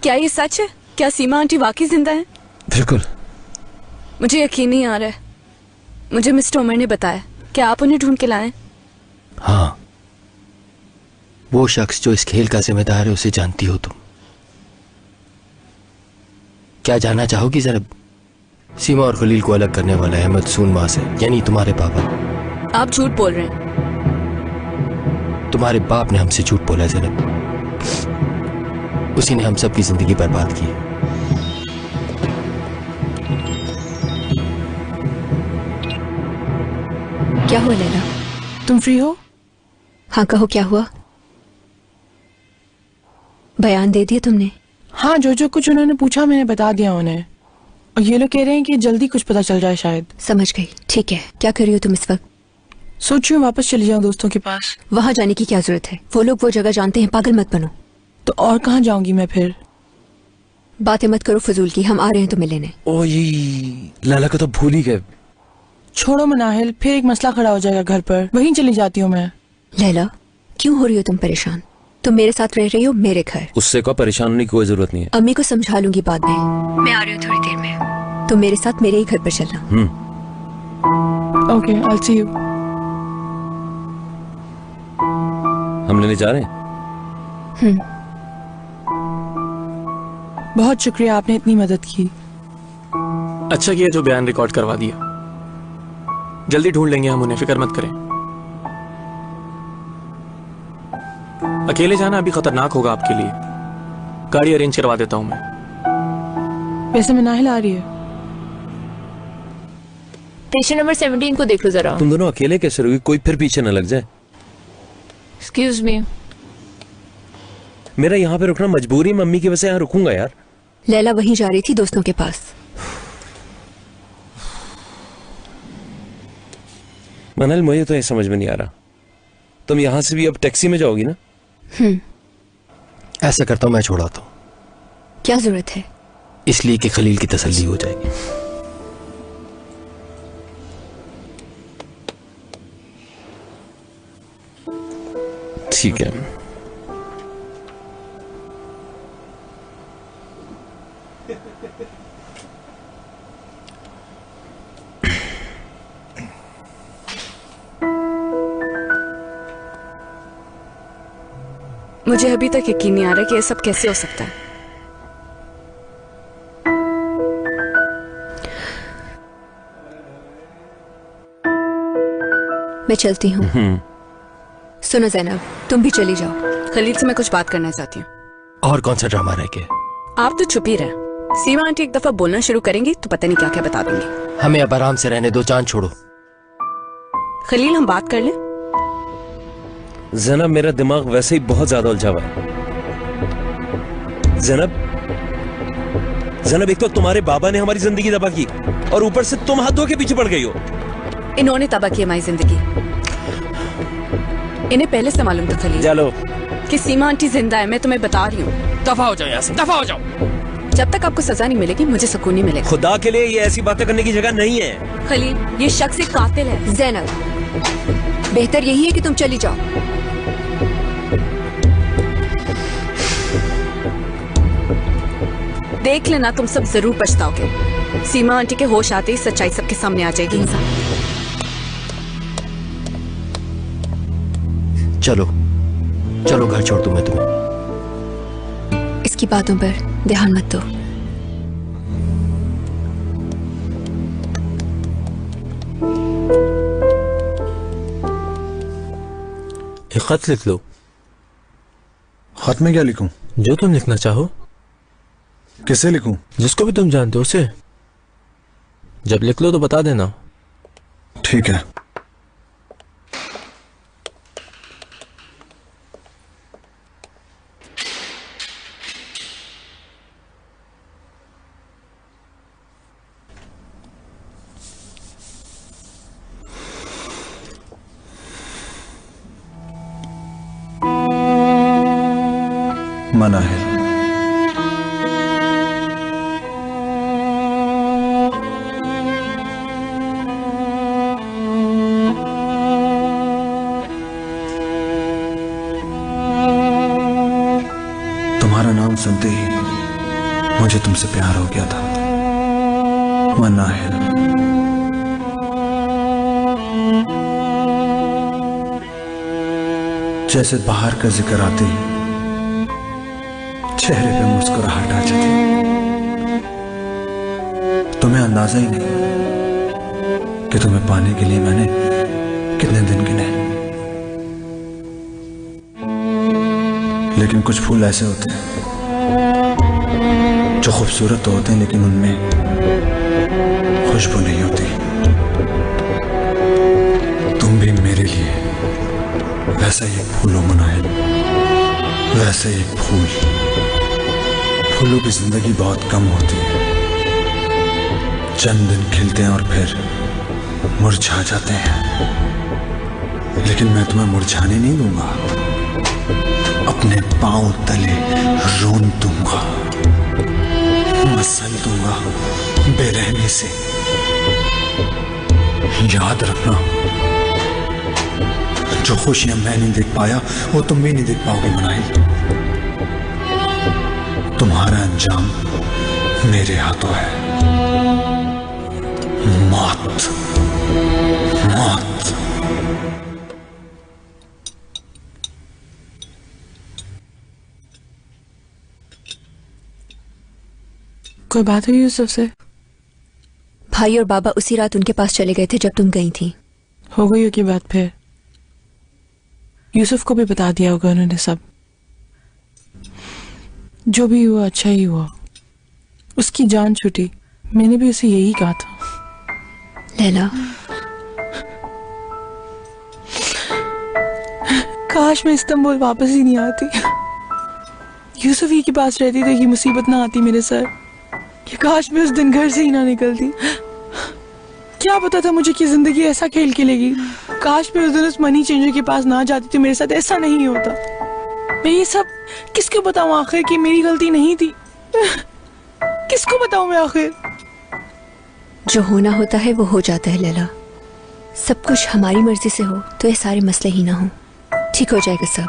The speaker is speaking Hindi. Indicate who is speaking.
Speaker 1: क्या ये सच है? क्या सीमा आंटी वाकई जिंदा है?
Speaker 2: बिल्कुल।
Speaker 1: मुझे यकीन नहीं आ रहा है। मुझे मिस्टर उमर ने बताया। क्या आप उन्हें ढूंढ के लाएं?
Speaker 3: हाँ, वो शख्स जो इस खेल का जिम्मेदार है उसे जानती हो तुम। क्या जानना चाहोगी जरा? सीमा और खलील को अलग करने वाला अहमद सून मां से, यानी तुम्हारे पापा।
Speaker 1: आप झूठ बोल रहे हैं।
Speaker 3: तुम्हारे बाप ने हमसे झूठ बोला है ज़ैनब। उसी ने हम सब की जिंदगी बर्बाद की है।
Speaker 1: क्या हुआ लैला?
Speaker 4: तुम फ्री हो?
Speaker 1: हाँ कहो, क्या हुआ? बयान दे दिया तुमने?
Speaker 4: हाँ, जो कुछ उन्होंने पूछा मैंने बता दिया उन्हें। और ये लोग कह रहे हैं कि जल्दी कुछ पता चल जाए शायद।
Speaker 1: समझ गई। ठीक है, क्या कर रही हो तुम इस वक्त?
Speaker 4: सोच रही हूँ वापस चली जाऊँ दोस्तों के पास।
Speaker 1: वहां जाने की क्या जरूरत है? वो लोग वो जगह जानते हैं, पागल मत बनो।
Speaker 4: तो और कहाँ जाऊंगी मैं फिर?
Speaker 1: बातें मत करो फजूल की, हम आ रहे हैं तुम्हें लेने।
Speaker 2: ओ ये लैला को तो भूल ही गए।
Speaker 4: छोड़ो मनाहिल, फिर एक मसला खड़ा हो जाएगा घर पर। वहीं चली जाती हूँ मैं।
Speaker 1: लैला, क्यों हो रही हो तुम परेशान? तुम मेरे साथ रह रही हो मेरे घर।
Speaker 2: उससे को परेशान होने की कोई जरूरत नहीं है।
Speaker 1: अम्मी को समझा लूंगी बाद में। मैं आ रही हूँ थोड़ी देर में। तुम मेरे साथ मेरे ही घर पर चलना।
Speaker 4: Okay, I see you.
Speaker 2: हम लेने जा रहे हैं।
Speaker 4: बहुत शुक्रिया, आपने इतनी मदद की।
Speaker 5: अच्छा किया जो बयान रिकॉर्ड करवा दिया। जल्दी ढूंढ लेंगे हम उन्हें, फिक्र मत करें। अकेले जाना अभी खतरनाक होगा आपके लिए। गाड़ी अरेंज करवा देता हूं मैं।
Speaker 4: वैसे मनाहिल आ रही है।
Speaker 6: स्टेशन नंबर 17 को देख लो जरा।
Speaker 2: तुम दोनों अकेले कैसे रहोगी? कोई फिर पीछे न लग जाए।
Speaker 6: Excuse me.
Speaker 2: मेरा यहाँ पे रुकना मजबूरी, मम्मी की वजह से यहाँ रुकूंगा यार।
Speaker 1: लैला वहीं जा रही थी दोस्तों के पास।
Speaker 2: मनल, मुझे तो ये समझ में नहीं आ रहा, तुम यहाँ से भी अब टैक्सी में जाओगी ना?
Speaker 3: ऐसा करता हूँ, मैं छोड़ाता हूँ।
Speaker 1: क्या जरूरत है?
Speaker 3: इसलिए कि खलील की तसल्ली हो जाएगी।
Speaker 2: ठीक है।
Speaker 1: मुझे अभी तक यकीन नहीं आ रहा कि ये सब कैसे हो सकता है। मैं चलती हूँ। सुनो ज़ैनब, तुम भी चली जाओ। खलील से मैं कुछ बात करना चाहती हूँ।
Speaker 3: और कौन सा ड्रामा रह गया?
Speaker 1: आप तो चुप ही रहे। सीमा आंटी एक दफा बोलना शुरू करेंगी तो पता नहीं क्या क्या बता देंगी।
Speaker 3: हमें अब आराम से रहने दो, जान छोड़ो।
Speaker 1: खलील, हम बात कर लें?
Speaker 2: ज़ैनब, मेरा दिमाग वैसे ही बहुत ज्यादा उलझा हुआ है। ज़ैनब, एक तो तुम्हारे बाबा ने हमारी जिंदगी तबाह की और ऊपर से तुम हाथ धो के पीछे पड़ गई हो।
Speaker 1: इन्होंने तबाह की हमारी जिंदगी। इन्हें पहले से मालूम था खलील
Speaker 2: चलो
Speaker 1: कि सीमा आंटी जिंदा है। मैं तुम्हें बता रही हूँ।
Speaker 2: दफा हो जाओ यहाँ से, दफा हो जाओ।
Speaker 1: जब तक आपको सजा नहीं मिलेगी मुझे सुकून नहीं मिलेगा।
Speaker 2: खुदा के लिए ये ऐसी बातें करने की जगह नहीं है।
Speaker 1: खलील, ये शख्स एक कातिल है। ज़ैनब, बेहतर यही है कि तुम चली जाओ। देख लेना, तुम सब जरूर पछताओगे। सीमा आंटी के होश आते ही सच्चाई सबके सामने आ जाएगी। इंसान,
Speaker 3: चलो चलो, घर छोड़ दूं मैं तुम्हें।
Speaker 1: इसकी बातों पर ध्यान मत दो।
Speaker 5: एक खत लिख लो।
Speaker 7: खत में क्या लिखूं?
Speaker 5: जो तुम लिखना चाहो।
Speaker 7: किसे लिखूं?
Speaker 5: जिसको भी तुम जानते हो उसे। जब लिख लो तो बता देना।
Speaker 7: ठीक है। मना है। तुम्हारा नाम सुनते ही मुझे तुमसे प्यार हो गया था मनाहिल। जैसे बाहर का जिक्र आते ही चेहरे पे मुस्कुराहट आ जाती, तुम्हें अंदाजा ही नहीं कि तुम्हें पाने के लिए मैंने कितने दिन गिने। लेकिन कुछ फूल ऐसे होते हैं जो खूबसूरत तो होते हैं लेकिन उनमें खुशबू नहीं होती। तुम भी मेरे लिए वैसा ही एक फूल हो मनाहिल, वैसे ही एक फूल। फूलों की जिंदगी बहुत कम होती है, चंद दिन खिलते हैं और फिर मुरझा जाते हैं। लेकिन मैं तुम्हें मुरझाने नहीं दूंगा, अपने पांव तले रोन दूंगा, मसल दूंगा बेरहमी से। याद रखना, जो खुशियां मैं नहीं देख पाया वो तुम भी नहीं देख पाओगे मनाहिल। तुम्हारा अंजाम मेरे हाथों है, मौत। मौत।
Speaker 4: कोई बात हुई यूसुफ से?
Speaker 1: भाई और बाबा उसी रात उनके पास चले गए थे जब तुम गई थी।
Speaker 4: हो गई होगी बात फिर? यूसुफ को भी बता दिया होगा उन्होंने सब। जो भी हुआ अच्छा ही हुआ, उसकी जान छूटी। मैंने भी उसे यही कहा था।
Speaker 1: लैला,
Speaker 4: काश मैं इस्तांबुल वापस ही नहीं आती, यूसुफ ही के पास रहती तो ये मुसीबत ना आती मेरे सर। कि काश मैं उस दिन घर से ही ना निकलती। क्या पता था मुझे कि जिंदगी ऐसा खेल खेलेगी। काश मैं उस दिन उस मनी चेंजर के पास ना जाती तो मेरे साथ ऐसा नहीं होता। मैं ये सब किसको बताऊं आखिर कि मेरी गलती नहीं थी? किसको बताऊं मैं आखिर?
Speaker 1: जो होना होता है वो हो जाता है लैला। सब कुछ हमारी मर्जी से हो तो ये सारे मसले ही ना हो। ठीक हो जाएगा सब।